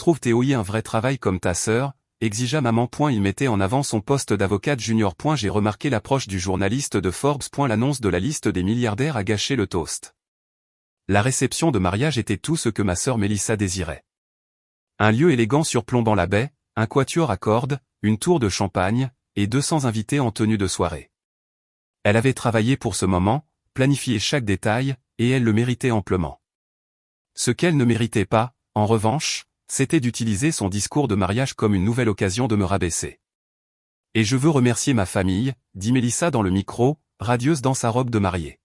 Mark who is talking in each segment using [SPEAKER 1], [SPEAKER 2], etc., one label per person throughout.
[SPEAKER 1] trouve TOI un vrai travail comme ta sœur, exigea maman. Il mettait en avant son poste d'avocate junior. J'ai remarqué l'approche du journaliste de Forbes. L'annonce de la liste des milliardaires a gâché le toast. La réception de mariage était tout ce que ma sœur Mélissa désirait. Un lieu élégant surplombant la baie, un quatuor à cordes, une tour de champagne, et 200 invités en tenue de soirée. Elle avait travaillé pour ce moment, planifié chaque détail, et elle le méritait amplement. Ce qu'elle ne méritait pas, en revanche, c'était d'utiliser son discours de mariage comme une nouvelle occasion de me rabaisser. Et je veux remercier ma famille, dit Mélissa dans le micro, radieuse dans sa robe de mariée.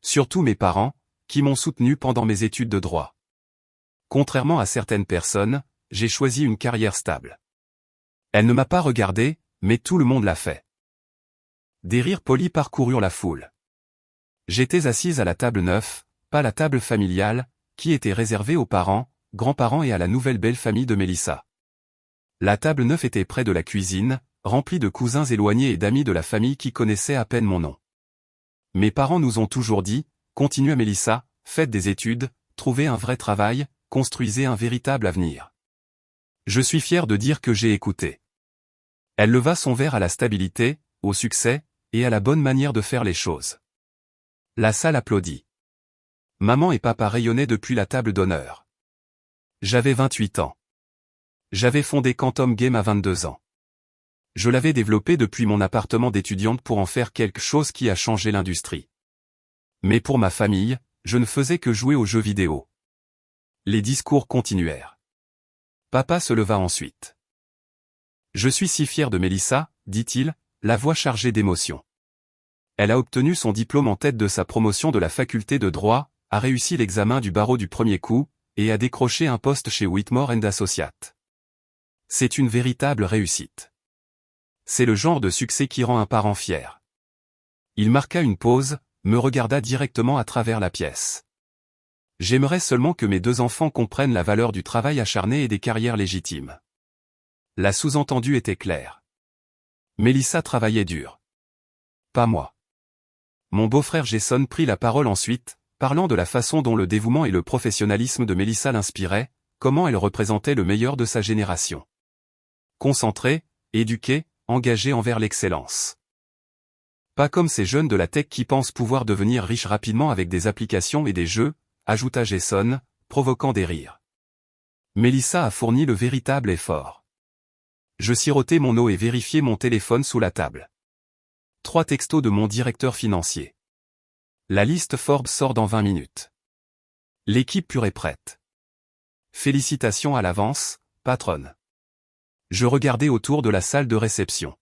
[SPEAKER 1] Surtout mes parents, qui m'ont soutenu pendant mes études de droit. Contrairement à certaines personnes, j'ai choisi une carrière stable. Elle ne m'a pas regardé, mais tout le monde l'a fait. Des rires polis parcoururent la foule. J'étais assise à la table 9, pas la table familiale, qui était réservée aux parents, grands-parents et à la nouvelle belle famille de Mélissa. La table 9 était près de la cuisine, remplie de cousins éloignés et d'amis de la famille qui connaissaient à peine mon nom. Mes parents nous ont toujours dit, continua Mélissa, faites des études, trouvez un vrai travail, construisez un véritable avenir. Je suis fier de dire que j'ai écouté. Elle leva son verre à la stabilité, au succès, et à la bonne manière de faire les choses. La salle applaudit. Maman et papa rayonnaient depuis la table d'honneur. J'avais 28 ans. J'avais fondé Quantum Game à 22 ans. Je l'avais développé depuis mon appartement d'étudiante pour en faire quelque chose qui a changé l'industrie. Mais pour ma famille, je ne faisais que jouer aux jeux vidéo. Les discours continuèrent. Papa se leva ensuite. Je suis si fier de Mélissa, dit-il, la voix chargée d'émotion. Elle a obtenu son diplôme en tête de sa promotion de la faculté de droit, a réussi l'examen du barreau du premier coup, et a décroché un poste chez Whitmore & Associates. C'est une véritable réussite. C'est le genre de succès qui rend un parent fier. Il marqua une pause, me regarda directement à travers la pièce. J'aimerais seulement que mes deux enfants comprennent la valeur du travail acharné et des carrières légitimes. La sous-entendue était claire. Mélissa travaillait dur. Pas moi. Mon beau-frère Jason prit la parole ensuite, parlant de la façon dont le dévouement et le professionnalisme de Mélissa l'inspiraient, comment elle représentait le meilleur de sa génération. Concentrée, éduquée, engagée envers l'excellence. Pas comme ces jeunes de la tech qui pensent pouvoir devenir riches rapidement avec des applications et des jeux, ajouta Jason, provoquant des rires. Mélissa a fourni le véritable effort. Je sirotai mon eau et vérifiai mon téléphone sous la table. 3 textos de mon directeur financier. La liste Forbes sort dans 20 minutes. L'équipe pure est prête. Félicitations à l'avance, patronne. Je regardais autour de la salle de réception.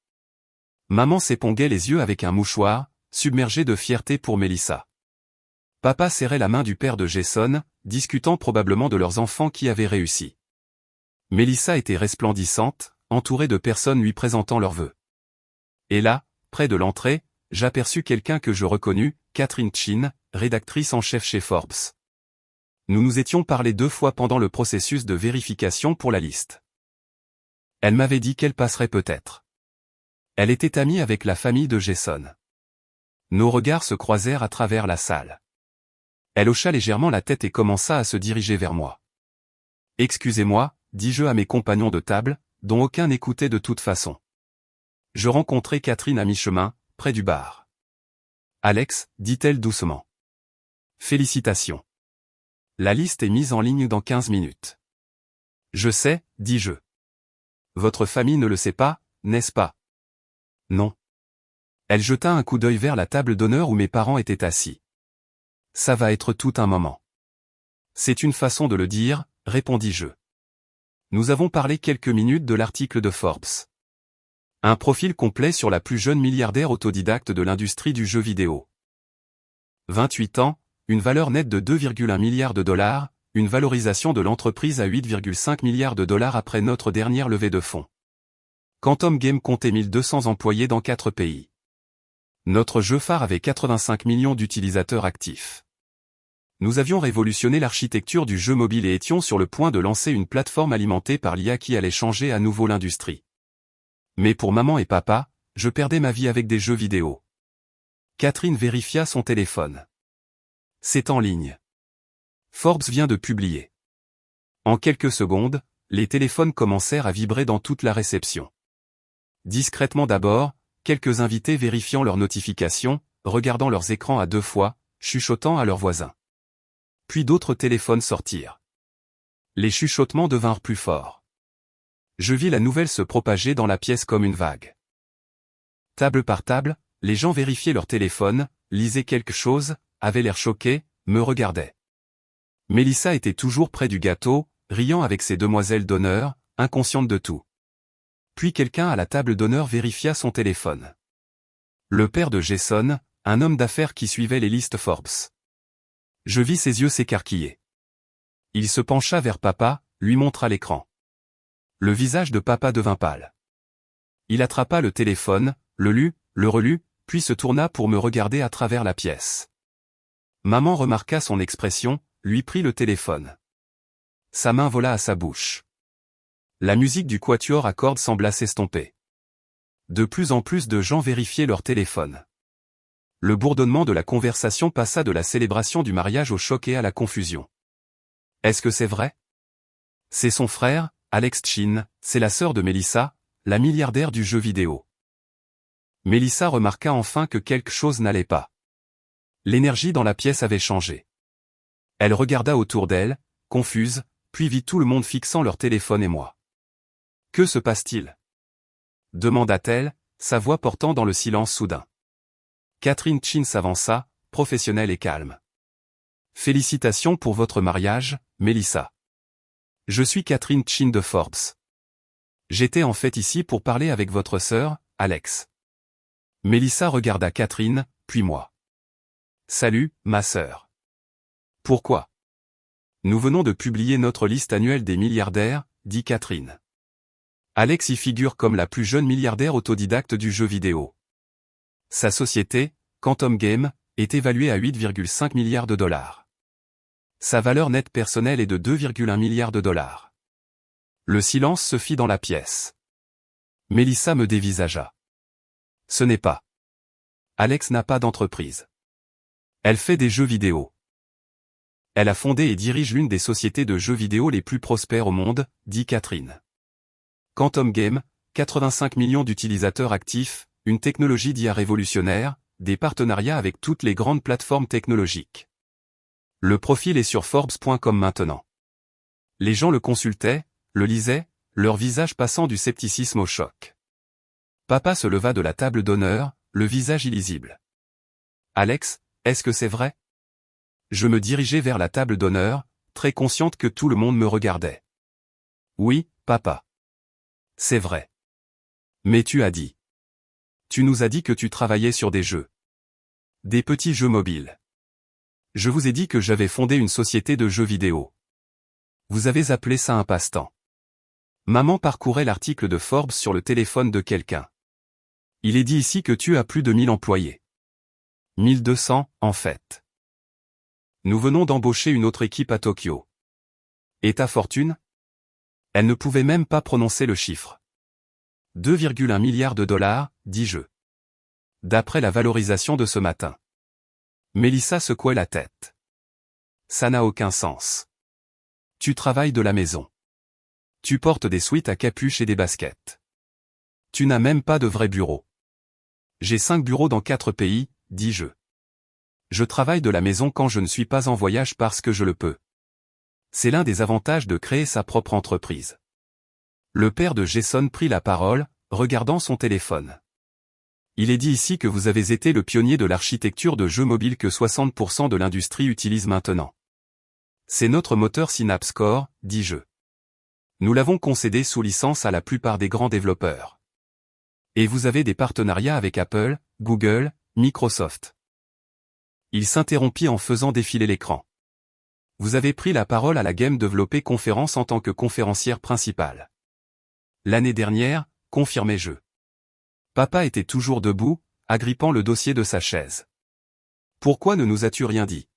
[SPEAKER 1] Maman s'épongait les yeux avec un mouchoir, submergée de fierté pour Mélissa. Papa serrait la main du père de Jason, discutant probablement de leurs enfants qui avaient réussi. Mélissa était resplendissante, entourée de personnes lui présentant leurs vœux. Et là, près de l'entrée, j'aperçus quelqu'un que je reconnus, Catherine Chin, rédactrice en chef chez Forbes. Nous nous étions parlé 2 fois pendant le processus de vérification pour la liste. Elle m'avait dit qu'elle passerait peut-être. Elle était amie avec la famille de Jason. Nos regards se croisèrent à travers la salle. Elle hocha légèrement la tête et commença à se diriger vers moi. « Excusez-moi » dis-je à mes compagnons de table, dont aucun n'écoutait de toute façon. Je rencontrai Catherine à mi-chemin, près du bar. « Alex » dit-elle doucement. « Félicitations. La liste est mise en ligne dans 15 minutes. »« Je sais » dis-je. « Votre famille ne le sait pas, n'est-ce pas ?»« Non. » Elle jeta un coup d'œil vers la table d'honneur où mes parents étaient assis. « Ça va être tout un moment. »« C'est une façon de le dire » répondis-je. Nous avons parlé quelques minutes de l'article de Forbes. Un profil complet sur la plus jeune milliardaire autodidacte de l'industrie du jeu vidéo. 28 ans, une valeur nette de 2,1 milliards de dollars, une valorisation de l'entreprise à 8,5 milliards de dollars après notre dernière levée de fonds. Quantum Game comptait 1200 employés dans 4 pays. Notre jeu phare avait 85 millions d'utilisateurs actifs. Nous avions révolutionné l'architecture du jeu mobile et étions sur le point de lancer une plateforme alimentée par l'IA qui allait changer à nouveau l'industrie. Mais pour maman et papa, je perdais ma vie avec des jeux vidéo. Catherine vérifia son téléphone. C'est en ligne. Forbes vient de publier. En quelques secondes, les téléphones commencèrent à vibrer dans toute la réception. Discrètement d'abord, quelques invités vérifiant leurs notifications, regardant leurs écrans à 2 fois, chuchotant à leurs voisins. Puis d'autres téléphones sortirent. Les chuchotements devinrent plus forts. Je vis la nouvelle se propager dans la pièce comme une vague. Table par table, les gens vérifiaient leur téléphone, lisaient quelque chose, avaient l'air choqués, me regardaient. Mélissa était toujours près du gâteau, riant avec ses demoiselles d'honneur, inconsciente de tout. Puis quelqu'un à la table d'honneur vérifia son téléphone. Le père de Jason, un homme d'affaires qui suivait les listes Forbes. Je vis ses yeux s'écarquiller. Il se pencha vers papa, lui montra l'écran. Le visage de papa devint pâle. Il attrapa le téléphone, le lut, le relut, puis se tourna pour me regarder à travers la pièce. Maman remarqua son expression, lui prit le téléphone. Sa main vola à sa bouche. La musique du quatuor à cordes sembla s'estomper. De plus en plus de gens vérifiaient leur téléphone. Le bourdonnement de la conversation passa de la célébration du mariage au choc et à la confusion. Est-ce que c'est vrai? C'est son frère, Alex Chin, c'est la sœur de Mélissa, la milliardaire du jeu vidéo. Mélissa remarqua enfin que quelque chose n'allait pas. L'énergie dans la pièce avait changé. Elle regarda autour d'elle, confuse, puis vit tout le monde fixant leur téléphone et moi. Que se passe-t-il? Demanda-t-elle, sa voix portant dans le silence soudain. Catherine Chin s'avança, professionnelle et calme. Félicitations pour votre mariage, Mélissa. Je suis Catherine Chin de Forbes. J'étais en fait ici pour parler avec votre sœur, Alex. Mélissa regarda Catherine, puis moi. Salut, ma sœur. Pourquoi? Nous venons de publier notre liste annuelle des milliardaires, dit Catherine. Alex y figure comme la plus jeune milliardaire autodidacte du jeu vidéo. Sa société, Quantum Game, est évaluée à 8,5 milliards de dollars. Sa valeur nette personnelle est de 2,1 milliards de dollars. Le silence se fit dans la pièce. Mélissa me dévisagea. Ce n'est pas. Alex n'a pas d'entreprise. Elle fait des jeux vidéo. Elle a fondé et dirige l'une des sociétés de jeux vidéo les plus prospères au monde, dit Catherine. Quantum Game, 85 millions d'utilisateurs actifs, une technologie d'IA révolutionnaire, des partenariats avec toutes les grandes plateformes technologiques. Le profil est sur Forbes.com maintenant. Les gens le consultaient, le lisaient, leur visage passant du scepticisme au choc. Papa se leva de la table d'honneur, le visage illisible. Alex, est-ce que c'est vrai? Je me dirigeais vers la table d'honneur, très consciente que tout le monde me regardait. Oui, papa. C'est vrai. Mais tu as dit. Tu nous as dit que tu travaillais sur des jeux. Des petits jeux mobiles. Je vous ai dit que j'avais fondé une société de jeux vidéo. Vous avez appelé ça un passe-temps. Maman parcourait l'article de Forbes sur le téléphone de quelqu'un. Il est dit ici que tu as plus de 1000 employés. 1200, en fait. Nous venons d'embaucher une autre équipe à Tokyo. Et ta fortune? Elle ne pouvait même pas prononcer le chiffre. 2,1 milliards de dollars, dis-je. D'après la valorisation de ce matin. Mélissa secouait la tête. Ça n'a aucun sens. Tu travailles de la maison. Tu portes des sweats à capuche et des baskets. Tu n'as même pas de vrai bureau. J'ai 5 bureaux dans 4 pays, dis-je. Je travaille de la maison quand je ne suis pas en voyage parce que je le peux. C'est l'un des avantages de créer sa propre entreprise. Le père de Jason prit la parole, regardant son téléphone. Il est dit ici que vous avez été le pionnier de l'architecture de jeux mobiles que 60% de l'industrie utilise maintenant. C'est notre moteur Synapse Core, dis-je. Nous l'avons concédé sous licence à la plupart des grands développeurs. Et vous avez des partenariats avec Apple, Google, Microsoft. Il s'interrompit en faisant défiler l'écran. Vous avez pris la parole à la Game Developer Conference en tant que conférencière principale. L'année dernière, confirmai-je. Papa était toujours debout, agrippant le dossier de sa chaise. Pourquoi ne nous as-tu rien dit?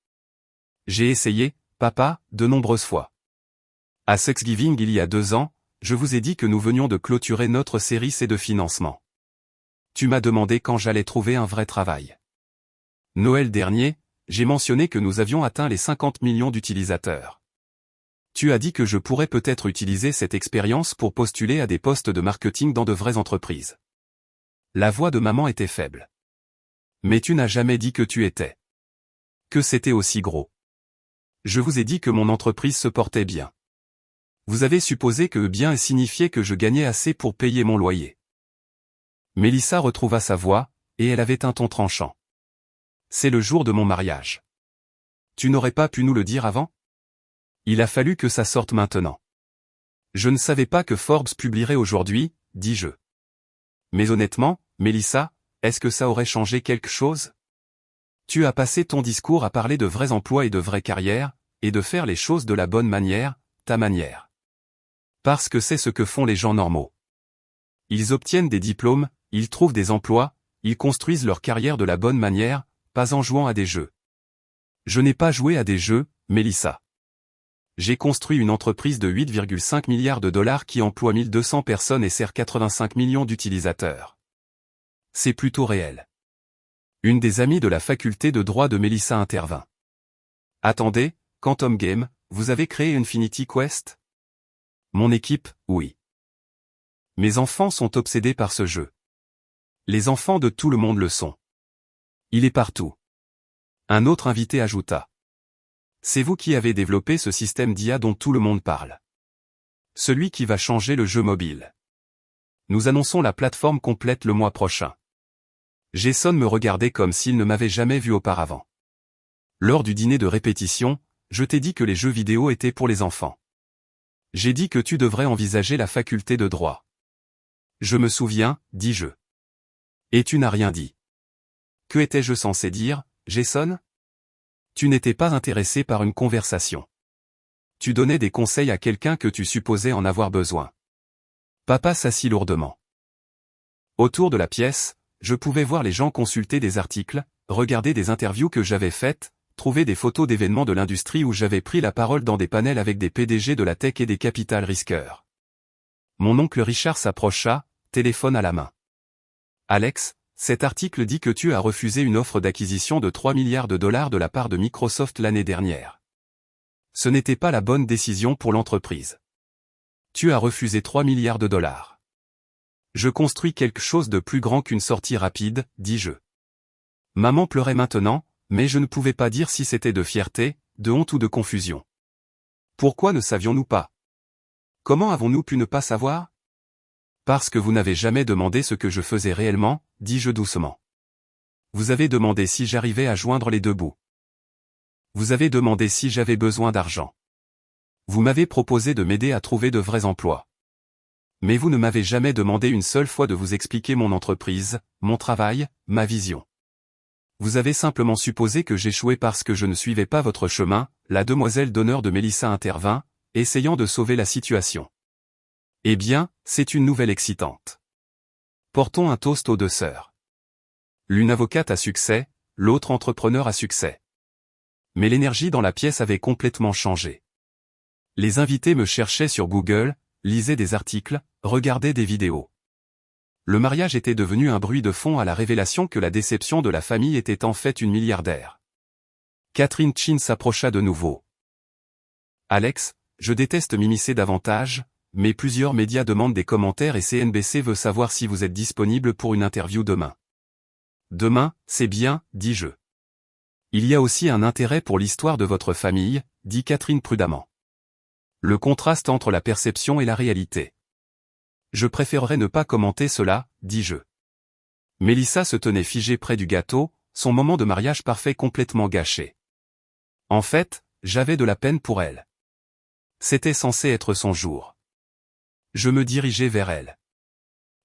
[SPEAKER 1] J'ai essayé, papa, de nombreuses fois. À Thanksgiving il y a 2 ans, je vous ai dit que nous venions de clôturer notre série C de financement. Tu m'as demandé quand j'allais trouver un vrai travail. Noël dernier, j'ai mentionné que nous avions atteint les 50 millions d'utilisateurs. Tu as dit que je pourrais peut-être utiliser cette expérience pour postuler à des postes de marketing dans de vraies entreprises. La voix de maman était faible. Mais tu n'as jamais dit que tu étais. Que c'était aussi gros. Je vous ai dit que mon entreprise se portait bien. Vous avez supposé que bien signifiait que je gagnais assez pour payer mon loyer. Mélissa retrouva sa voix, et elle avait un ton tranchant. C'est le jour de mon mariage. Tu n'aurais pas pu nous le dire avant? Il a fallu que ça sorte maintenant. Je ne savais pas que Forbes publierait aujourd'hui, dis-je. Mais honnêtement, Mélissa, est-ce que ça aurait changé quelque chose? Tu as passé ton discours à parler de vrais emplois et de vraies carrières, et de faire les choses de la bonne manière, ta manière. Parce que c'est ce que font les gens normaux. Ils obtiennent des diplômes, ils trouvent des emplois, ils construisent leur carrière de la bonne manière, pas en jouant à des jeux. Je n'ai pas joué à des jeux, Mélissa. J'ai construit une entreprise de 8,5 milliards de dollars qui emploie 1200 personnes et sert 85 millions d'utilisateurs. C'est plutôt réel. Une des amies de la faculté de droit de Mélissa intervint. Attendez, Quantum Game, vous avez créé Infinity Quest? Mon équipe, oui. Mes enfants sont obsédés par ce jeu. Les enfants de tout le monde le sont. Il est partout. Un autre invité ajouta. C'est vous qui avez développé ce système d'IA dont tout le monde parle. Celui qui va changer le jeu mobile. Nous annonçons la plateforme complète le mois prochain. Jason me regardait comme s'il ne m'avait jamais vu auparavant. Lors du dîner de répétition, je t'ai dit que les jeux vidéo étaient pour les enfants. J'ai dit que tu devrais envisager la faculté de droit. Je me souviens, dis-je. Et tu n'as rien dit. Que étais-je censé dire, Jason? Tu n'étais pas intéressé par une conversation. Tu donnais des conseils à quelqu'un que tu supposais en avoir besoin. Papa s'assit lourdement. Autour de la pièce, je pouvais voir les gens consulter des articles, regarder des interviews que j'avais faites, trouver des photos d'événements de l'industrie où j'avais pris la parole dans des panels avec des PDG de la tech et des capital risqueurs. Mon oncle Richard s'approcha, téléphone à la main. Alex, cet article dit que tu as refusé une offre d'acquisition de 3 milliards de dollars de la part de Microsoft l'année dernière. Ce n'était pas la bonne décision pour l'entreprise. Tu as refusé 3 milliards de dollars. Je construis quelque chose de plus grand qu'une sortie rapide, dis-je. Maman pleurait maintenant, mais je ne pouvais pas dire si c'était de fierté, de honte ou de confusion. Pourquoi ne savions-nous pas? Comment avons-nous pu ne pas savoir? Parce que vous n'avez jamais demandé ce que je faisais réellement, dis-je doucement. Vous avez demandé si j'arrivais à joindre les deux bouts. Vous avez demandé si j'avais besoin d'argent. Vous m'avez proposé de m'aider à trouver de vrais emplois. Mais vous ne m'avez jamais demandé une seule fois de vous expliquer mon entreprise, mon travail, ma vision. Vous avez simplement supposé que j'échouais parce que je ne suivais pas votre chemin, la demoiselle d'honneur de Mélissa intervint, essayant de sauver la situation. Eh bien, c'est une nouvelle excitante. Portons un toast aux deux sœurs. L'une avocate à succès, l'autre entrepreneur à succès. Mais l'énergie dans la pièce avait complètement changé. Les invités me cherchaient sur Google, lisaient des articles, regardaient des vidéos. Le mariage était devenu un bruit de fond à la révélation que la déception de la famille était en fait une milliardaire. Catherine Chin s'approcha de nouveau. Alex, je déteste m'immiscer davantage, mais plusieurs médias demandent des commentaires et CNBC veut savoir si vous êtes disponible pour une interview demain. Demain, c'est bien, dis-je. Il y a aussi un intérêt pour l'histoire de votre famille, dit Catherine prudemment. Le contraste entre la perception et la réalité. Je préférerais ne pas commenter cela, dis-je. Mélissa se tenait figée près du gâteau, son moment de mariage parfait complètement gâché. En fait, j'avais de la peine pour elle. C'était censé être son jour. Je me dirigeais vers elle.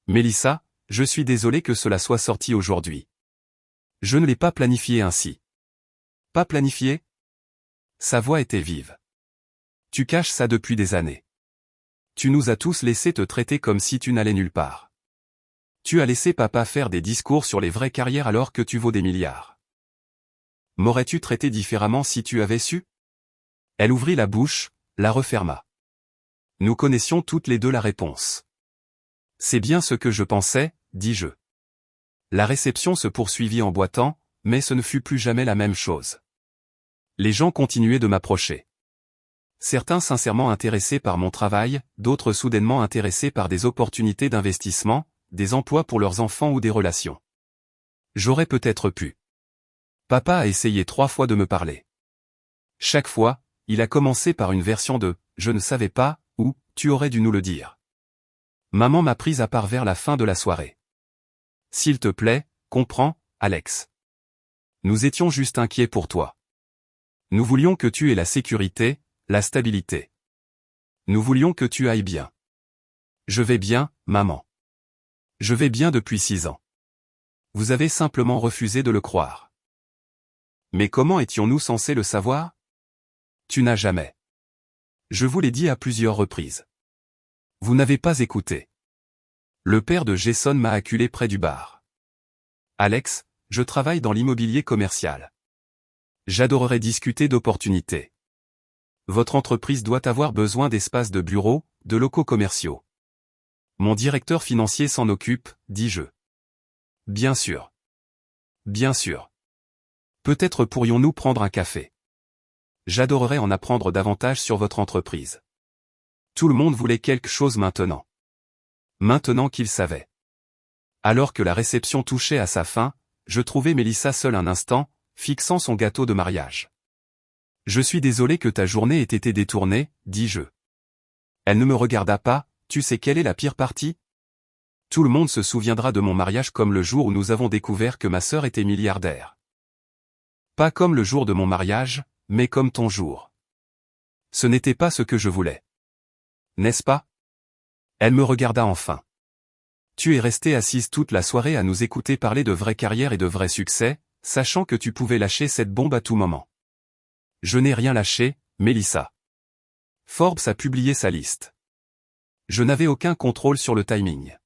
[SPEAKER 1] Mélissa, je suis désolé que cela soit sorti aujourd'hui. Je ne l'ai pas planifié ainsi. Pas planifié? Sa voix était vive. Tu caches ça depuis des années. Tu nous as tous laissé te traiter comme si tu n'allais nulle part. Tu as laissé papa faire des discours sur les vraies carrières alors que tu vaux des milliards. M'aurais-tu traité différemment si tu avais su? Elle ouvrit la bouche, la referma. Nous connaissions toutes les deux la réponse. C'est bien ce que je pensais, dis-je. La réception se poursuivit en boitant, mais ce ne fut plus jamais la même chose. Les gens continuaient de m'approcher. Certains sincèrement intéressés par mon travail, d'autres soudainement intéressés par des opportunités d'investissement, des emplois pour leurs enfants ou des relations. J'aurais peut-être pu. Papa a essayé 3 fois de me parler. Chaque fois, il a commencé par une version de « je ne savais pas » ou « tu aurais dû nous le dire ». Maman m'a prise à part vers la fin de la soirée. S'il te plaît, comprends, Alex. Nous étions juste inquiets pour toi. Nous voulions que tu aies la sécurité, la stabilité. Nous voulions que tu ailles bien. Je vais bien, maman. Je vais bien depuis 6 ans. Vous avez simplement refusé de le croire. Mais comment étions-nous censés le savoir? Tu n'as jamais. Je vous l'ai dit à plusieurs reprises. Vous n'avez pas écouté. Le père de Jason m'a acculé près du bar. Alex, je travaille dans l'immobilier commercial. J'adorerais discuter d'opportunités. Votre entreprise doit avoir besoin d'espaces de bureau, de locaux commerciaux. Mon directeur financier s'en occupe, dis-je. Bien sûr. Bien sûr. Peut-être pourrions-nous prendre un café. J'adorerais en apprendre davantage sur votre entreprise. Tout le monde voulait quelque chose maintenant. Maintenant qu'il savait. Alors que la réception touchait à sa fin, je trouvai Mélissa seule un instant, fixant son gâteau de mariage. Je suis désolé que ta journée ait été détournée, dis-je. Elle ne me regarda pas, tu sais quelle est la pire partie? Tout le monde se souviendra de mon mariage comme le jour où nous avons découvert que ma sœur était milliardaire. Pas comme le jour de mon mariage, mais comme ton jour. Ce n'était pas ce que je voulais. N'est-ce pas? Elle me regarda enfin. Tu es restée assise toute la soirée à nous écouter parler de vraie carrière et de vrais succès, sachant que tu pouvais lâcher cette bombe à tout moment. Je n'ai rien lâché, Mélissa. Forbes a publié sa liste. Je n'avais aucun contrôle sur le timing.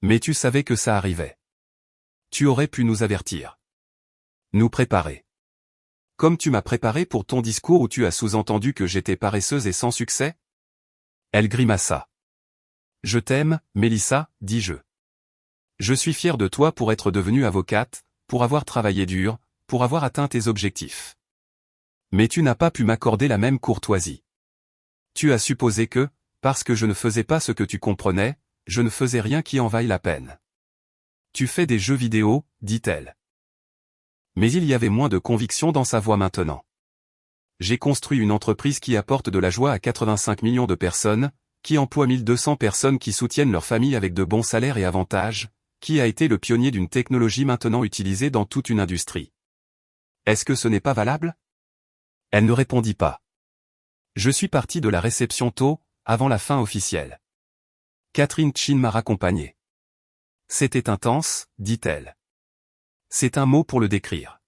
[SPEAKER 1] Mais tu savais que ça arrivait. Tu aurais pu nous avertir. Nous préparer. Comme tu m'as préparé pour ton discours où tu as sous-entendu que j'étais paresseuse et sans succès? Elle grimaça. Je t'aime, Mélissa, dis-je. Je suis fier de toi pour être devenue avocate, pour avoir travaillé dur, pour avoir atteint tes objectifs. Mais tu n'as pas pu m'accorder la même courtoisie. Tu as supposé que, parce que je ne faisais pas ce que tu comprenais, je ne faisais rien qui en vaille la peine. Tu fais des jeux vidéo, dit-elle. Mais il y avait moins de conviction dans sa voix maintenant. J'ai construit une entreprise qui apporte de la joie à 85 millions de personnes, qui emploie 1200 personnes qui soutiennent leur famille avec de bons salaires et avantages, qui a été le pionnier d'une technologie maintenant utilisée dans toute une industrie. Est-ce que ce n'est pas valable? Elle ne répondit pas. Je suis parti de la réception tôt, avant la fin officielle. Catherine Chin m'a raccompagné. C'était intense, dit-elle. C'est un mot pour le décrire.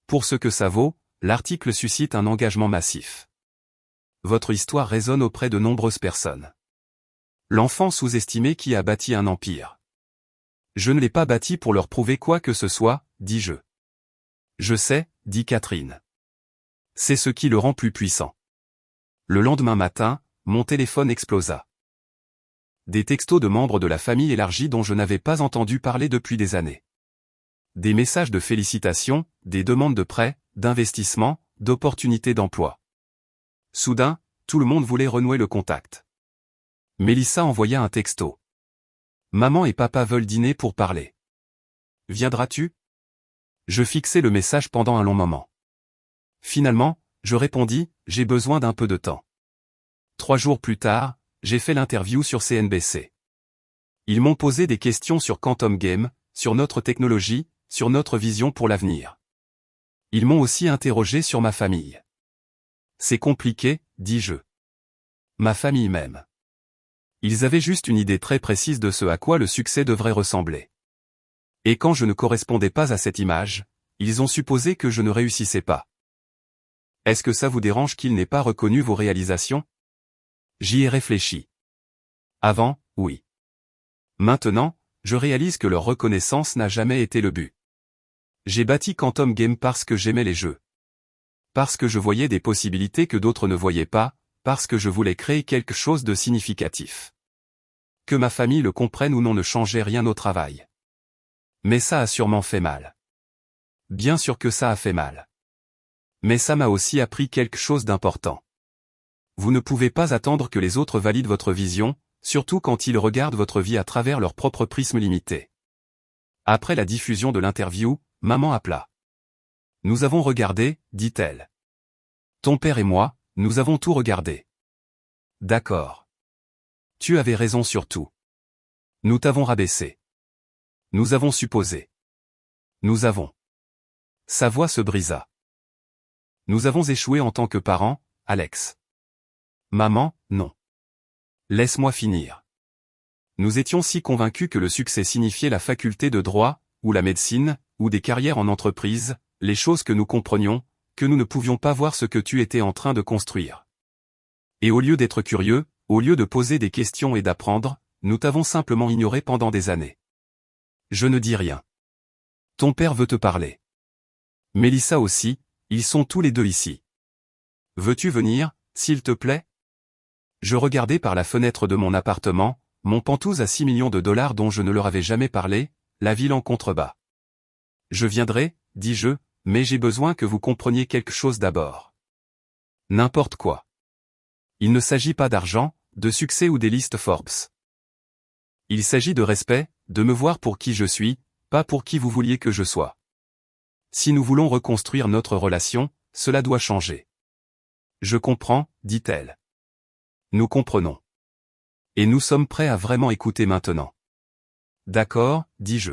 [SPEAKER 1] Pour ce que ça vaut, l'article suscite un engagement massif. Votre histoire résonne auprès de nombreuses personnes. L'enfant sous-estimé qui a bâti un empire. Je ne l'ai pas bâti pour leur prouver quoi que ce soit, dis-je. Je sais, dit Catherine. C'est ce qui le rend plus puissant. Le lendemain matin, mon téléphone explosa. Des textos de membres de la famille élargie dont je n'avais pas entendu parler depuis des années. Des messages de félicitations, des demandes de prêts, d'investissements, d'opportunités d'emploi. Soudain, tout le monde voulait renouer le contact. Mélissa envoya un texto. Maman et papa veulent dîner pour parler. Viendras-tu? Je fixai le message pendant un long moment. Finalement, je répondis, j'ai besoin d'un peu de temps. 3 jours plus tard, j'ai fait l'interview sur CNBC. Ils m'ont posé des questions sur Quantum Game, sur notre technologie, sur notre vision pour l'avenir. Ils m'ont aussi interrogé sur ma famille. C'est compliqué, dis-je. Ma famille même. Ils avaient juste une idée très précise de ce à quoi le succès devrait ressembler. Et quand je ne correspondais pas à cette image, ils ont supposé que je ne réussissais pas. Est-ce que ça vous dérange qu'ils n'aient pas reconnu vos réalisations? J'y ai réfléchi. Avant, oui. Maintenant, je réalise que leur reconnaissance n'a jamais été le but. J'ai bâti Quantum Game parce que j'aimais les jeux. Parce que je voyais des possibilités que d'autres ne voyaient pas, parce que je voulais créer quelque chose de significatif. Que ma famille le comprenne ou non ne changeait rien au travail. Mais ça a sûrement fait mal. Bien sûr que ça a fait mal. Mais ça m'a aussi appris quelque chose d'important. Vous ne pouvez pas attendre que les autres valident votre vision, surtout quand ils regardent votre vie à travers leur propre prisme limité. Après la diffusion de l'interview, maman appela. Nous avons regardé, dit-elle. Ton père et moi, nous avons tout regardé. D'accord. Tu avais raison sur tout. Nous t'avons rabaissé. Nous avons supposé. Nous avons. Sa voix se brisa. Nous avons échoué en tant que parents, Alex. Maman, non. Laisse-moi finir. Nous étions si convaincus que le succès signifiait la faculté de droit, ou la médecine, ou des carrières en entreprise, les choses que nous comprenions, que nous ne pouvions pas voir ce que tu étais en train de construire. Et au lieu d'être curieux, au lieu de poser des questions et d'apprendre, nous t'avons simplement ignoré pendant des années. Je ne dis rien. Ton père veut te parler. Mélissa aussi, ils sont tous les deux ici. Veux-tu venir, s'il te plaît? Je regardais par la fenêtre de mon appartement, mon Penthouse à 6 millions de dollars dont je ne leur avais jamais parlé, la ville en contrebas. Je viendrai, dis-je, mais j'ai besoin que vous compreniez quelque chose d'abord. N'importe quoi. Il ne s'agit pas d'argent, de succès ou des listes Forbes. Il s'agit de respect, de me voir pour qui je suis, pas pour qui vous vouliez que je sois. Si nous voulons reconstruire notre relation, cela doit changer. Je comprends, dit-elle. Nous comprenons. Et nous sommes prêts à vraiment écouter maintenant. D'accord, dis-je.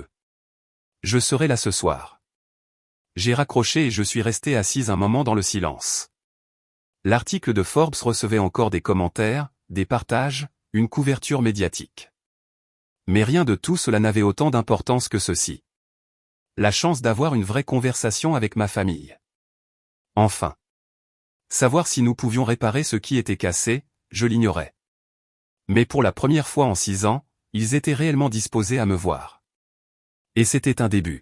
[SPEAKER 1] Je serai là ce soir. J'ai raccroché et je suis resté assise un moment dans le silence. L'article de Forbes recevait encore des commentaires, des partages, une couverture médiatique. Mais rien de tout cela n'avait autant d'importance que ceci. La chance d'avoir une vraie conversation avec ma famille. Enfin. Savoir si nous pouvions réparer ce qui était cassé, je l'ignorais. Mais pour la première fois en 6 ans, ils étaient réellement disposés à me voir. Et c'était un début.